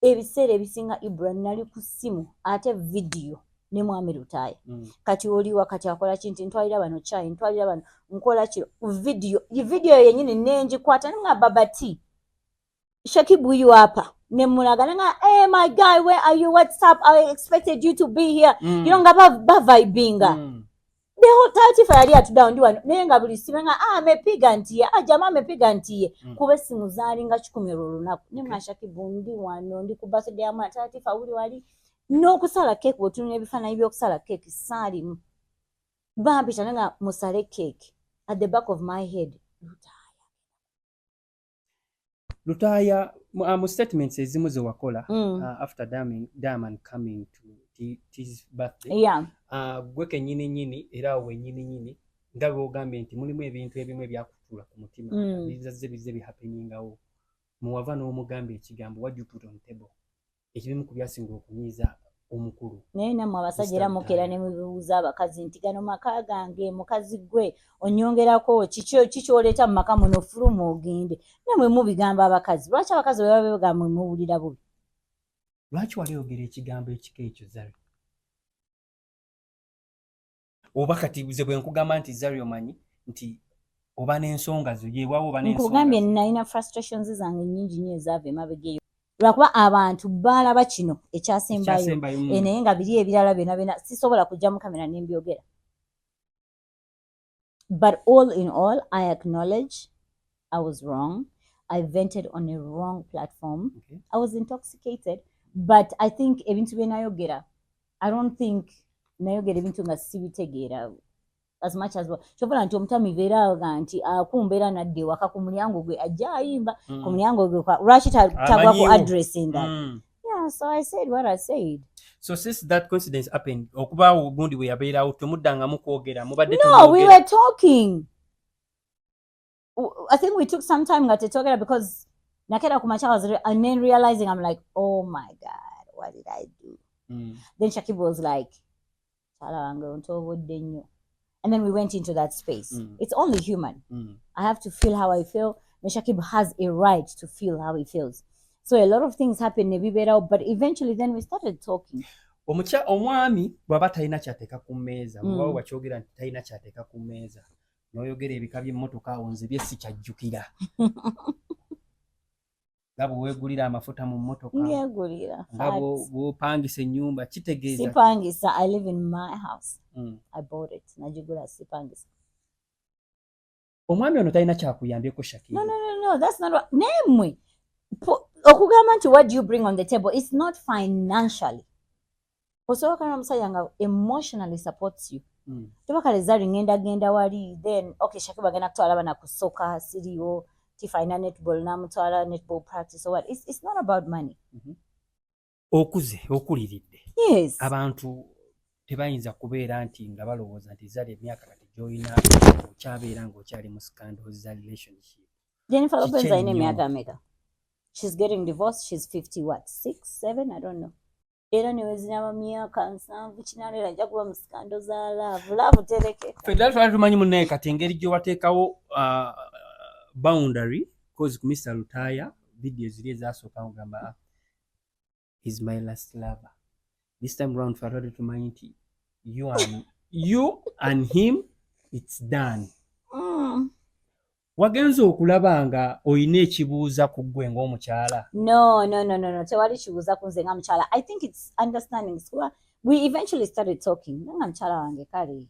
ebiseera ebisinga Ibra nali ku ssimu ate video ne mwami Lutaaya kati oliwa kati akola kinti ntwalira bano chai ntwalira bano nkola kiro video yennyini nenjikwata nga babati Shakibu you hapa nemulaga nga hey my guy where are you what's up I expected you to be here you know nga ba vibinga the whole 35 yali atudown ndi wano naye nga buli sibe nga amepiga ntiye jamaa amepiga ntiye kuba simu zali nga 10 lunaku ne Shakibu ndi wano ndi ku birthday ya 35 uli wali n'okusala cake bw'otunula ebifaananyi by'okusala cake saalimu bampita nga musale cake at the back of my head Lutaaya mu statements ezimu ze wakola after Diamond coming to his birthday gwe kennyini era we nyini nga bw'ogambye nti mulimu ebintu ebimu ebyakutuula ku mutima bize bihappeningawo muwava n'omugambye ekigambo what you put on table ekibimu ku byasinga okunyiiza omukulu naye nammwe abasajja era mukeera ne mubuuza abakazi nti gano maka gange mukazi gwe onyongerako kikyoleeta mu maka muno fuluma ogende nammwe mubigamba abakazi lwaki abakazi bwe baba begamba muwulira bubi lwaki wali oyogera ekigambo ekika ekyo Zari oba kati buze bwe nkugamba nti Zari omanyi nti oba n'ensonga zo yeewaawo oba n'ensonga nkugambye nalina frustrations zange nnyingi nnyo ezaava emabega eyo lwakuba abantu balaba kino ekyasembayo naye nga biri ebirala byonna sisobola kujja mu kamera nembyogera but all in all I acknowledge I was wrong I vented on a wrong platform I was intoxicated but I think ebintu bye nayogera I don't think nayogera ebintu nga sibitegeera as much as chobola nti omutamivu era nga nti akumbeera nadde waka ku mulyango gwe ajja ayimba ku mulyango gwe lwaki tagwa ku address endala so I said what I said. So since that coincidence happened okuba ogundi bwe yabeerawo temuddangamu kwogera mubadde no we were talking I think we took some time nga tetwogera because nakera ku macha and then realizing I'm like oh my god what did I do then Shakibu was like chala wange ontobodde nnyo. And then we went into that space. It's only human. I have to feel how I feel. Shakib has a right to feel how he feels. So a lot of things happen, but eventually then we started talking. Omwami bwaba talina kyateeka ku mmeeza bwaba wakyogera nti talina kyateeka ku mmeeza n'oyogera ebika by'emmotoka awo nze bye sikyajjukira nga bweweegulira amafuta mu mmotoka ngeegulira nga bw'opangisa ennyumba kitegeeza sipangisa I live in my house I bought it najigula sipangisa omwami ono talina kyakuyambyeko Shakib no that's not what nemwe okugamba nti what do you bring on the table it's not financially osobola n'omusajja nga emotionally supports you tebakale Zari ngenda wali then okay Shakib agenda kutwala abana ku soccer siriwo tifina netball namutwala netball practice or what it's not about money okuze okuliridde yes abantu tebayinza kubeera nti nga balowooza nti Zari emyaka kati gy'olina okyabeera ng'okyali mu scandal za relationship Jennifer Lopez ayina emyaka ameka she's getting divorced she's 50 what 6 7 I don't know era niwezinaba myaka 7 kinalera ajja kuba mu scandal za love tereke fedal twali tumanyi munnaye kati engeri gyewateekawo boundary cause ku Mr. Lutaaya video ziri ezasooka ngamba is my last lover this time round twali tumanyi nti you and him it's done wagenza okulaba nga oyina ekibuuza ku ggwe ng'omukyala no tewali kibuuza ku nze nga mukyala I think it's understanding we eventually started talking nga mukyala wange kale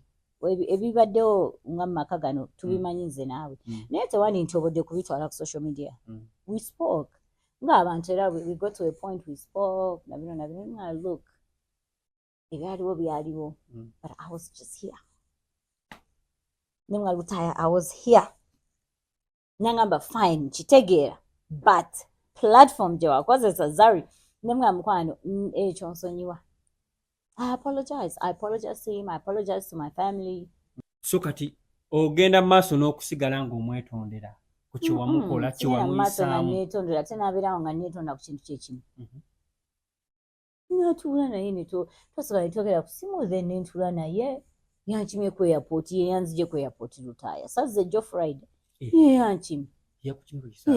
ebibaddewo nga mumaka gano tubimanyi nze naawe naye tewali nti obodde kubitwala ku social media we spoke ng'abantu era we got to a point we spoke nabino nga look ebyaliwo byaliwo but I was just here nemwa Lutaaya I was here nangamba fine kitegeera but platform gye wakozesa Zari nemwa mukwano ekyo nsonyiwa I apologize to him I apologize to my family so kati ogenda maaso n'okusigala ng'omwetondera ku kyewamukola kyewamuyisaamu neetondera tenaabeerawo nga neetonda ku kintu kyekimu natuula naye twasobola netwogera ku simu then nentuula naye yankimye ku airport yeyanzije ku airport Lutaaya sazze jo Friday yankimye yakukimulisa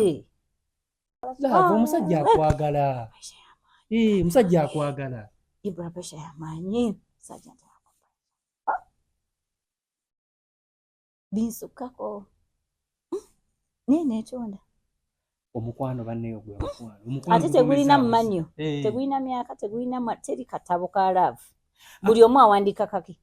omusajja akwagala musajja akwagala. Ibra pesha yamanyi musajja binsukako netonda omukwano banneyo gwe mukwano ate tegulina mmanyo tegulina myaka tegulina teri katabo ka love buli omu awandika kake